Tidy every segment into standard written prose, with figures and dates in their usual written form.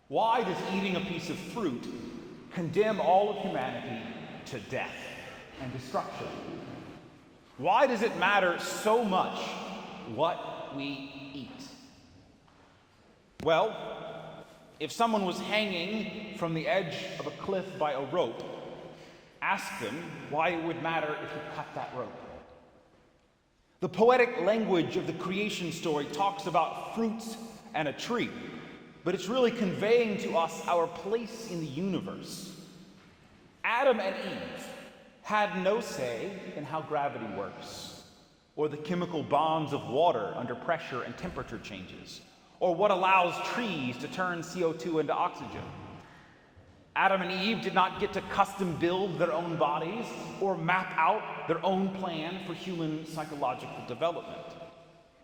Why does eating a piece of fruit condemn all of humanity to death and destruction? Why does it matter so much what we eat? Well, if someone was hanging from the edge of a cliff by a rope, ask them why it would matter if you cut that rope. The poetic language of the creation story talks about fruits and a tree, but it's really conveying to us our place in the universe. Adam and Eve had no say in how gravity works, or the chemical bonds of water under pressure and temperature changes, or what allows trees to turn CO2 into oxygen. Adam and Eve did not get to custom build their own bodies or map out their own plan for human psychological development.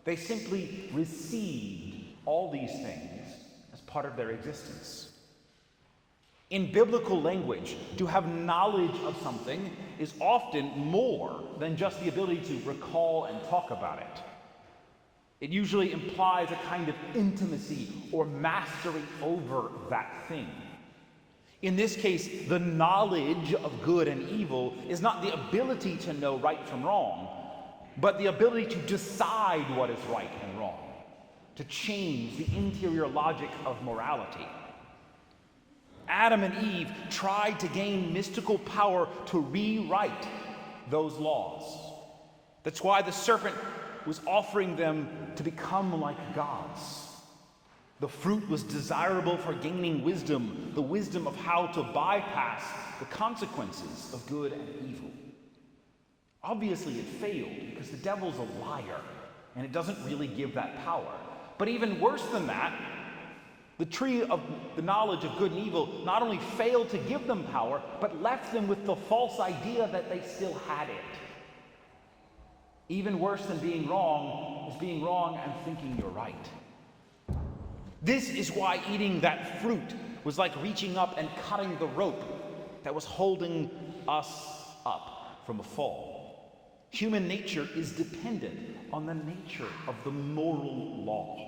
They simply received all these things as part of their existence. In biblical language, to have knowledge of something is often more than just the ability to recall and talk about it. It usually implies a kind of intimacy or mastery over that thing. In this case, the knowledge of good and evil is not the ability to know right from wrong, but the ability to decide what is right and wrong, to change the interior logic of morality. Adam and Eve tried to gain mystical power to rewrite those laws. That's why the serpent was offering them to become like gods. The fruit was desirable for gaining wisdom, the wisdom of how to bypass the consequences of good and evil. Obviously, it failed because the devil's a liar, and it doesn't really give that power. But even worse than that, the tree of the knowledge of good and evil not only failed to give them power, but left them with the false idea that they still had it. Even worse than being wrong is being wrong and thinking you're right. This is why eating that fruit was like reaching up and cutting the rope that was holding us up from a fall. Human nature is dependent on the nature of the moral law.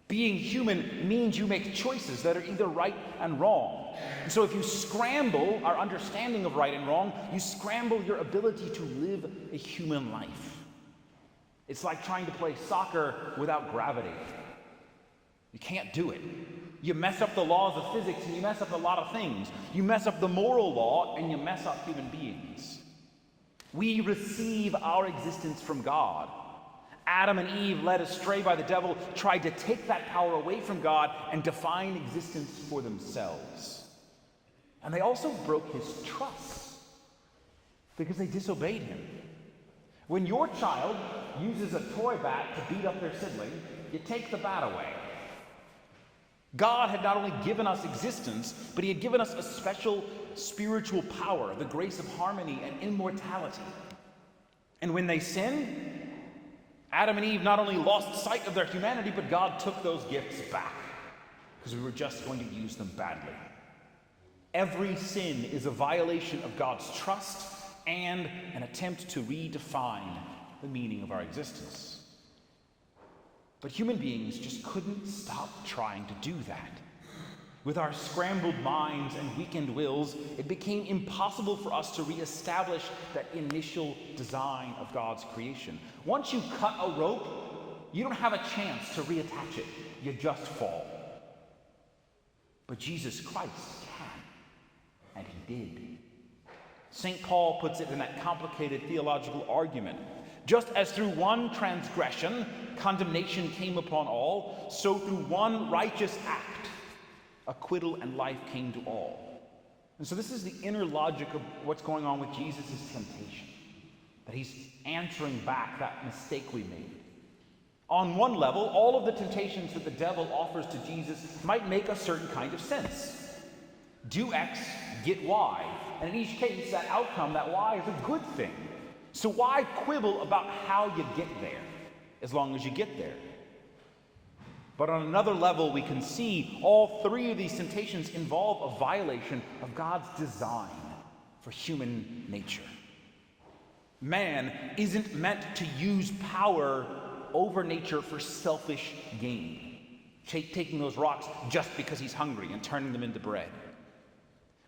Being human means you make choices that are either right and wrong. And so if you scramble our understanding of right and wrong, you scramble your ability to live a human life. It's like trying to play soccer without gravity. You can't do it. You mess up the laws of physics and you mess up a lot of things. You mess up the moral law and you mess up human beings. We receive our existence from God. Adam and Eve, led astray by the devil, tried to take that power away from God and define existence for themselves. And they also broke his trust because they disobeyed him. When your child uses a toy bat to beat up their sibling, you take the bat away. God had not only given us existence, but he had given us a special spiritual power, the grace of harmony and immortality. And when they sinned, Adam and Eve not only lost sight of their humanity, but God took those gifts back because we were just going to use them badly. Every sin is a violation of God's trust and an attempt to redefine the meaning of our existence. But human beings just couldn't stop trying to do that. With our scrambled minds and weakened wills, it became impossible for us to reestablish that initial design of God's creation. Once you cut a rope, you don't have a chance to reattach it. You just fall. But Jesus Christ can, and he did. St. Paul puts it in that complicated theological argument. Just as through one transgression, condemnation came upon all, so through one righteous act, acquittal and life came to all. And so this is the inner logic of what's going on with Jesus' temptation, that he's answering back that mistake we made. On one level, all of the temptations that the devil offers to Jesus might make a certain kind of sense. Do X, get Y. And in each case, that outcome, that Y, is a good thing. So why quibble about how you get there, as long as you get there? But on another level, we can see all three of these temptations involve a violation of God's design for human nature. Man isn't meant to use power over nature for selfish gain. taking those rocks just because he's hungry and turning them into bread.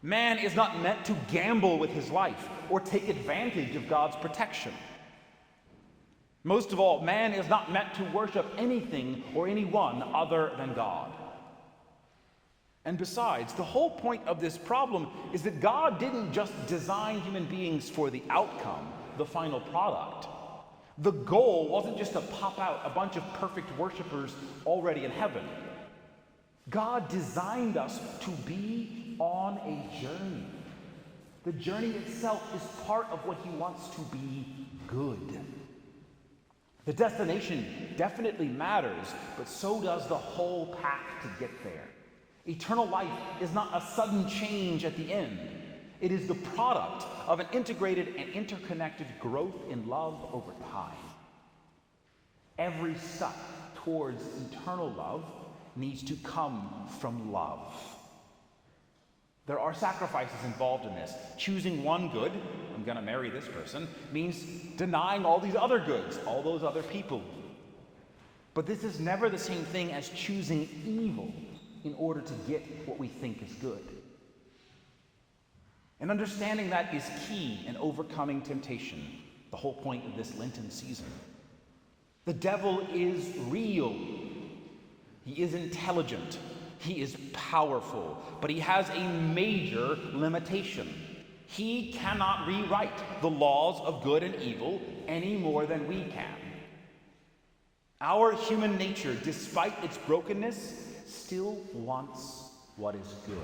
Man is not meant to gamble with his life or take advantage of God's protection. Most of all, man is not meant to worship anything or anyone other than God. And besides, the whole point of this problem is that God didn't just design human beings for the outcome, the final product. The goal wasn't just to pop out a bunch of perfect worshipers already in heaven. God designed us to be on a journey. The journey itself is part of what he wants to be good. The destination definitely matters, but so does the whole path to get there. Eternal life is not a sudden change at the end. It is the product of an integrated and interconnected growth in love over time. Every step towards eternal love needs to come from love. There are sacrifices involved in this. Choosing one good, I'm going to marry this person, means denying all these other goods, all those other people. But this is never the same thing as choosing evil in order to get what we think is good. And understanding that is key in overcoming temptation, the whole point of this Lenten season. The devil is real. He is intelligent. He is powerful, but he has a major limitation. He cannot rewrite the laws of good and evil any more than we can. Our human nature, despite its brokenness, still wants what is good,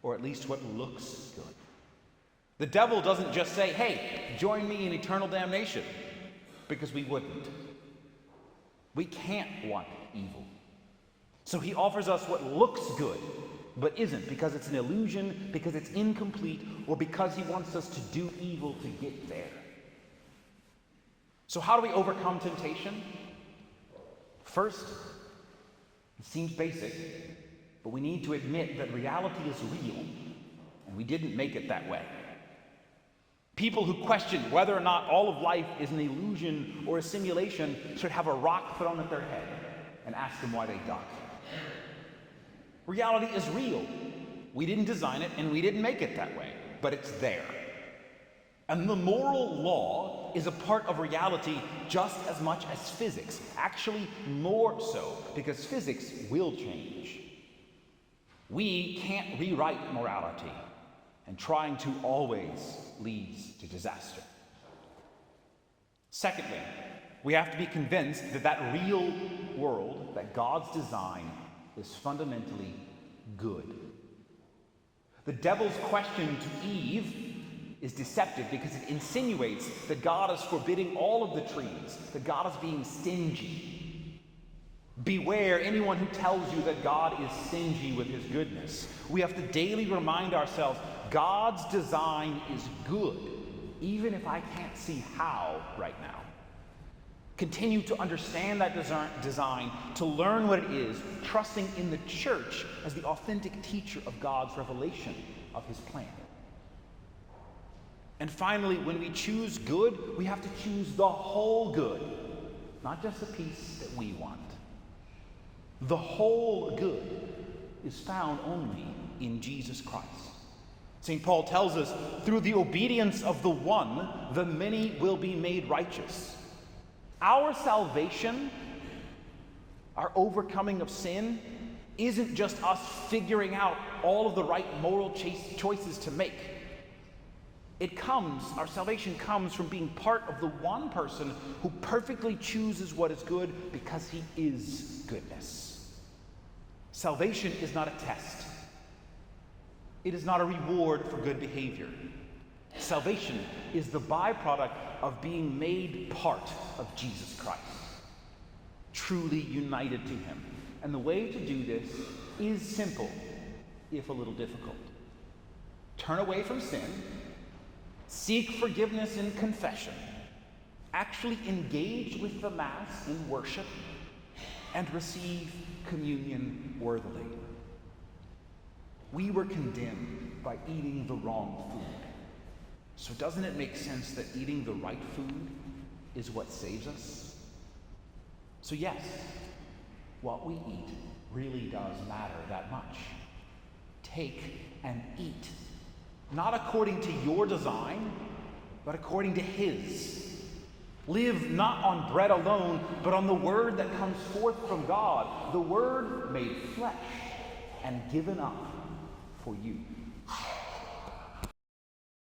or at least what looks good. The devil doesn't just say, hey, join me in eternal damnation, because we wouldn't. We can't want evil. So he offers us what looks good, but isn't, because it's an illusion, because it's incomplete, or because he wants us to do evil to get there. So how do we overcome temptation? First, it seems basic, but we need to admit that reality is real, and we didn't make it that way. People who question whether or not all of life is an illusion or a simulation should have a rock thrown at their head and ask them why they duck. Reality is real. We didn't design it, and we didn't make it that way, but it's there. And the moral law is a part of reality just as much as physics, actually more so, because physics will change. We can't rewrite morality, and trying to always leads to disaster. Secondly, we have to be convinced that that real world, that God's design, is fundamentally good. The devil's question to Eve is deceptive because it insinuates that God is forbidding all of the trees, that God is being stingy. Beware anyone who tells you that God is stingy with his goodness. We have to daily remind ourselves God's design is good, even if I can't see how right now. Continue to understand that design, to learn what it is, trusting in the church as the authentic teacher of God's revelation of his plan. And finally, when we choose good, we have to choose the whole good, not just the piece that we want. The whole good is found only in Jesus Christ. St. Paul tells us, through the obedience of the one, the many will be made righteous. Our salvation, our overcoming of sin, isn't just us figuring out all of the right moral choices to make. Our salvation comes from being part of the one person who perfectly chooses what is good because he is goodness. Salvation is not a test. It is not a reward for good behavior. Salvation is the byproduct of being made part of Jesus Christ, truly united to him. And the way to do this is simple, if a little difficult. Turn away from sin, seek forgiveness in confession, actually engage with the Mass in worship, and receive communion worthily. We were condemned by eating the wrong food. So doesn't it make sense that eating the right food is what saves us? So yes, what we eat really does matter that much. Take and eat, not according to your design, but according to His. Live not on bread alone, but on the word that comes forth from God, the Word made flesh and given up for you.